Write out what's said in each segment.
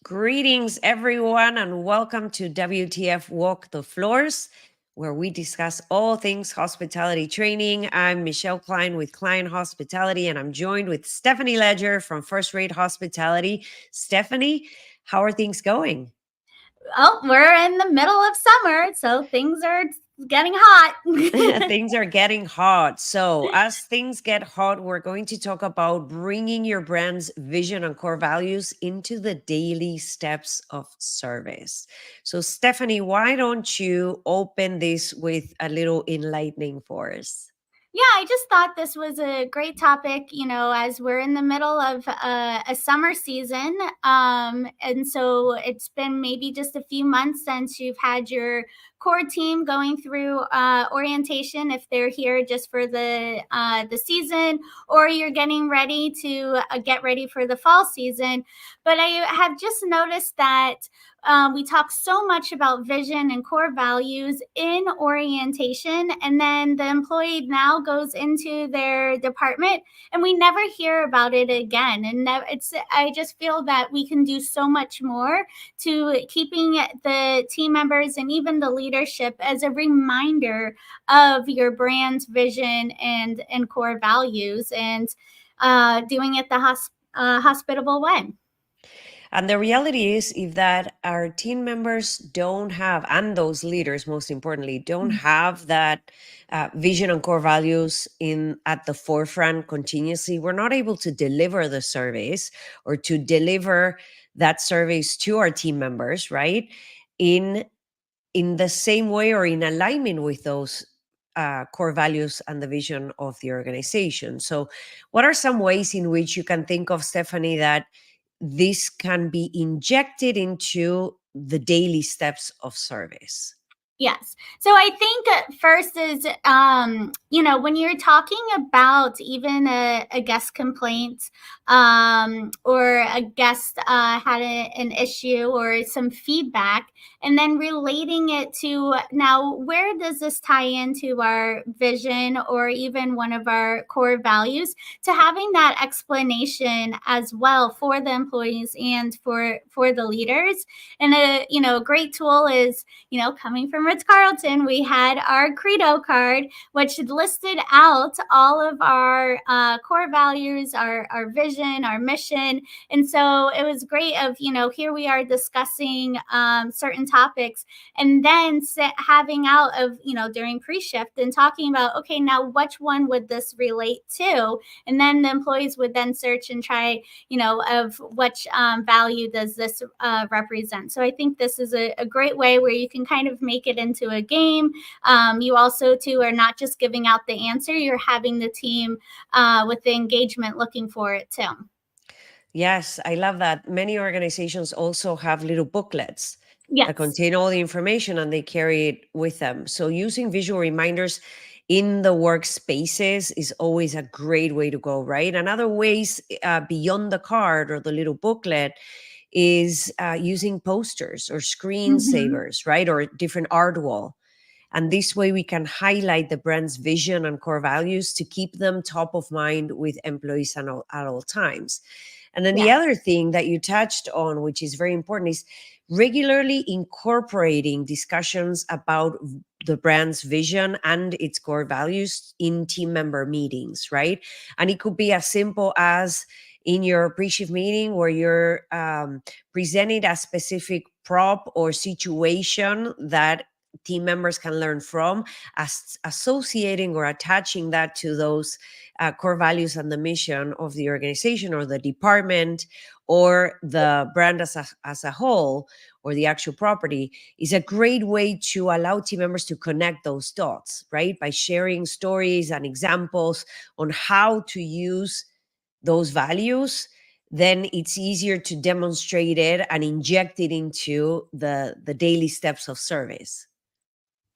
Greetings, everyone, and welcome to WTF Walk the Floors, where we discuss all things hospitality training. I'm Michèle Kline with Kline Hospitality, and I'm joined with Stephanie Ledger from First Rate Hospitality. Stephanie, how are things going? Oh, we're in the middle of summer, so things are getting hot. Things are getting hot. So, as things get hot, we're going to talk about bringing your brand's vision and core values into the daily steps of service. So, Stephanie, why don't you open this with a little enlightening for us? Yeah, I just thought this was a great topic, as we're in the middle of a summer season. And so it's been maybe just a few months since you've had your core team going through orientation, if they're here just for the season, or you're getting ready to get ready for the fall season. But I have just noticed that we talk so much about vision and core values in orientation, and then the employee now goes into their department, and we never hear about it again. And I just feel that we can do so much more to keeping the team members and even the leadership as a reminder of your brand's vision and core values, and doing it the hospitable way. And the reality is, if that our team members don't have, and those leaders, most importantly, don't have that vision and core values in at the forefront continuously, we're not able to deliver the service or to deliver that service to our team members, right? In the same way or in alignment with those core values and the vision of the organization. So, what are some ways in which you can think of, Stephanie, that this can be injected into the daily steps of service? Yes. So I think first is, when you're talking about even a guest complaint, or a guest had an issue or some feedback, and then relating it to, now, where does this tie into our vision or even one of our core values, to having that explanation as well for the employees and for the leaders. And a great tool is, coming from Ritz-Carlton, we had our Credo card, which listed out all of our core values, our vision, our mission. And so it was great of, here we are discussing certain topics, and then having out of, during pre-shift and talking about, okay, now which one would this relate to? And then the employees would then search and try, of which value does this represent. So I think this is a great way where you can kind of make it into a game. You also, too, are not just giving out the answer, you're having the team with the engagement looking for it, too. Yes, I love that. Many organizations also have little booklets that Yes. contain all the information, and they carry it with them. So using visual reminders in the workspaces is always a great way to go, right? And other ways beyond the card or the little booklet is using posters or screensavers, right? Or different art wall. And this way we can highlight the brand's vision and core values to keep them top of mind with employees at all times. And then the Yes. other thing that you touched on, which is very important, is regularly incorporating discussions about the brand's vision and its core values in team member meetings, right? And it could be as simple as in your pre-shift meeting where you're presenting a specific prop or situation that team members can learn from, as associating or attaching that to those core values and the mission of the organization or the department or the brand as a whole, or the actual property, is a great way to allow team members to connect those dots, right? By sharing stories and examples on how to use those values, then it's easier to demonstrate it and inject it into the daily steps of service.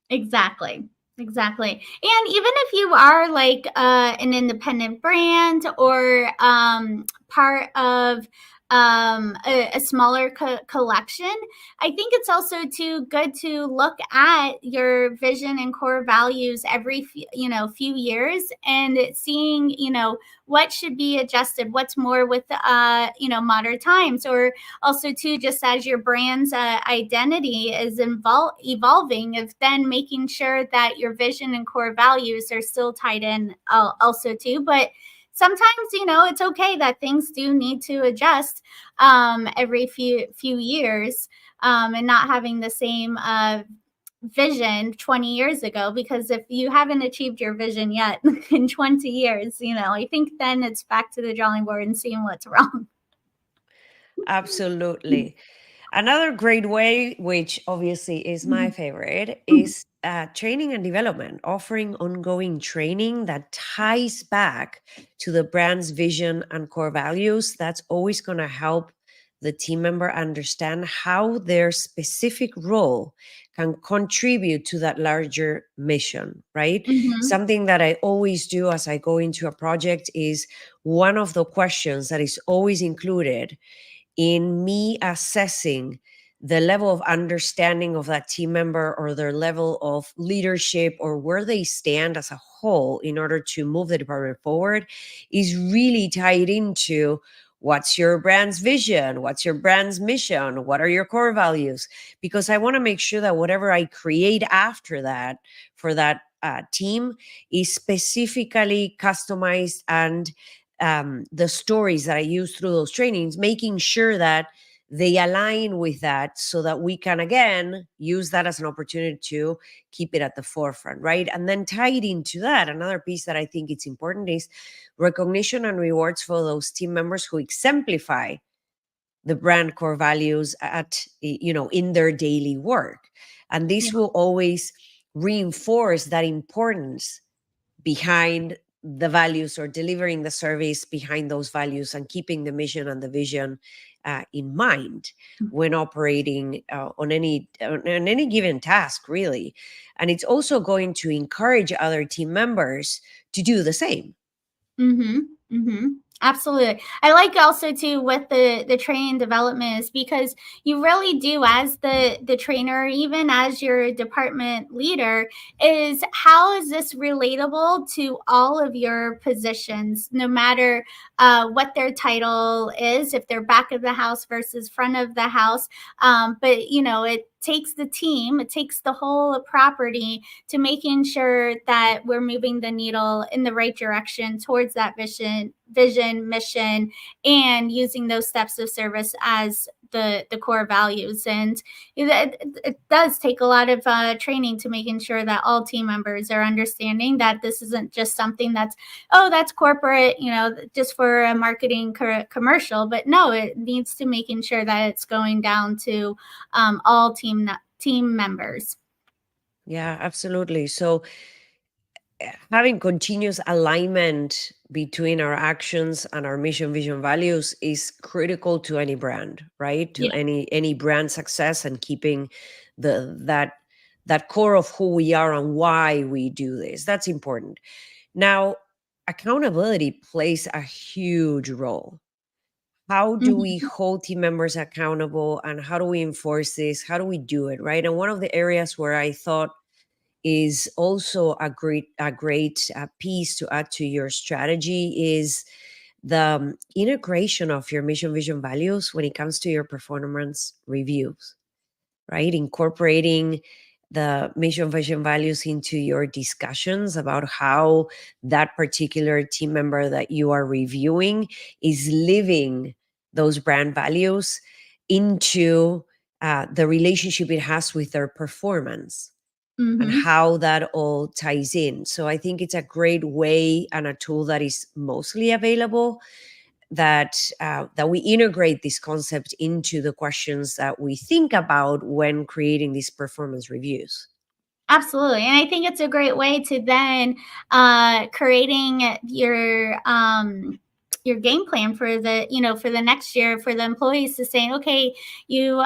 Exactly. Exactly. And even if you are like an independent brand or part of a smaller collection, I think it's also too good to look at your vision and core values every few years and seeing what should be adjusted, what's more with modern times, or also too just as your brand's identity is evolving, of then making sure that your vision and core values are still tied in also too. But sometimes it's okay that things do need to adjust every few years, and not having the same vision 20 years ago, because if you haven't achieved your vision yet in 20 years, I think then it's back to the drawing board and seeing what's wrong. Absolutely. Another great way, which obviously is my favorite, is training and development, offering ongoing training that ties back to the brand's vision and core values. That's always going to help the team member understand how their specific role can contribute to that larger mission, right? Hmm. Something that I always do as I go into a project is one of the questions that is always included in me assessing the level of understanding of that team member or their level of leadership or where they stand as a whole in order to move the department forward is really tied into what's your brand's vision, what's your brand's mission, what are your core values, because I want to make sure that whatever I create after that for that team is specifically customized, and the stories that I use through those trainings, making sure that they align with that so that we can again use that as an opportunity to keep it at the forefront, right? And then tied into that, another piece that I think it's important is recognition and rewards for those team members who exemplify the brand core values in their daily work. And Yeah. this will always reinforce that importance behind the values, or delivering the service behind those values, and keeping the mission and the vision in mind when operating on any given task, really. And it's also going to encourage other team members to do the same. Mm-hmm. Mm-hmm. Absolutely. I like also too with the training development is because you really do, as the trainer, even as your department leader, is how is this relatable to all of your positions, no matter what their title is, if they're back of the house versus front of the house. But it takes the team, it takes the whole property to making sure that we're moving the needle in the right direction towards that vision, mission, and using those steps of service as the core values. And it does take a lot of training to making sure that all team members are understanding that this isn't just something that's corporate, just for a marketing commercial. But no, it needs to making sure that it's going down to all team members. Yeah, absolutely. So having continuous alignment between our actions and our mission, vision, values is critical to any brand, right? To Yeah. any brand success, and keeping that core of who we are and why we do this. That's important. Now, accountability plays a huge role. How do we Mhm. hold team members accountable, and how do we enforce this? How do we do it, right? And one of the areas where I thought is also a great piece to add to your strategy is the integration of your mission, vision, values when it comes to your performance reviews, right? Incorporating the mission, vision, values into your discussions about how that particular team member that you are reviewing is living those brand values into the relationship it has with their performance, and Mhm. how that all ties in. So I think it's a great way and a tool that is mostly available, that we integrate this concept into the questions that we think about when creating these performance reviews. Absolutely. And I think it's a great way to then creating your your game plan for the, for the next year, for the employees to say, okay, you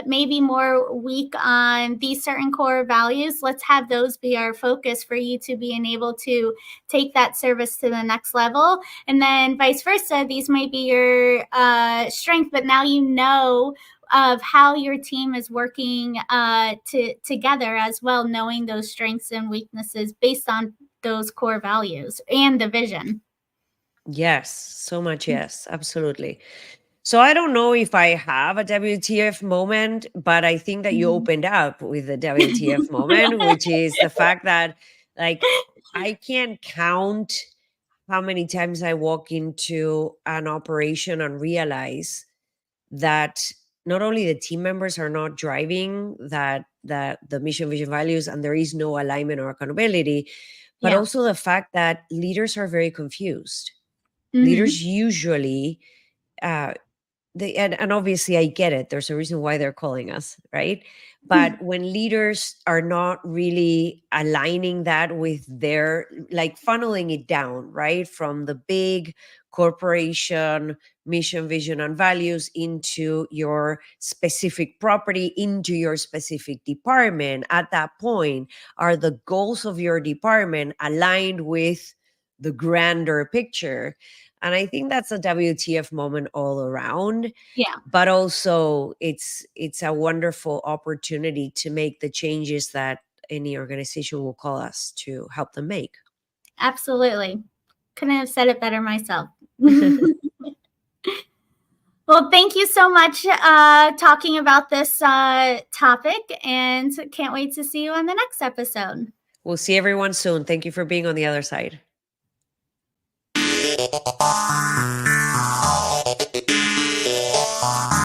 may be more weak on these certain core values. Let's have those be our focus for you to be able to take that service to the next level. And then vice versa, these might be your strength, but now you know of how your team is working together as well, knowing those strengths and weaknesses based on those core values and the vision. Yes, so much yes, absolutely. So I don't know if I have a WTF moment, but I think that you Mhm. opened up with the WTF moment, which is the fact that, like, I can't count how many times I walk into an operation and realize that not only the team members are not driving that the mission, vision, values, and there is no alignment or accountability, but Yeah. also the fact that leaders are very confused. Hmm. Leaders usually uh, and obviously I get it. There's a reason why they're calling us, right? But when leaders are not really aligning that with their, like, funneling it down, right? From the big corporation mission, vision, and values into your specific property, into your specific department, at that point, are the goals of your department aligned with the grander picture? And I think that's a WTF moment all around. Yeah, But also it's a wonderful opportunity to make the changes that any organization will call us to help them make. absolutely. Couldn't have said it better myself. Well, thank you so much talking about this topic, and can't wait to see you on the next episode. We'll see everyone soon. Thank you for being on the other side.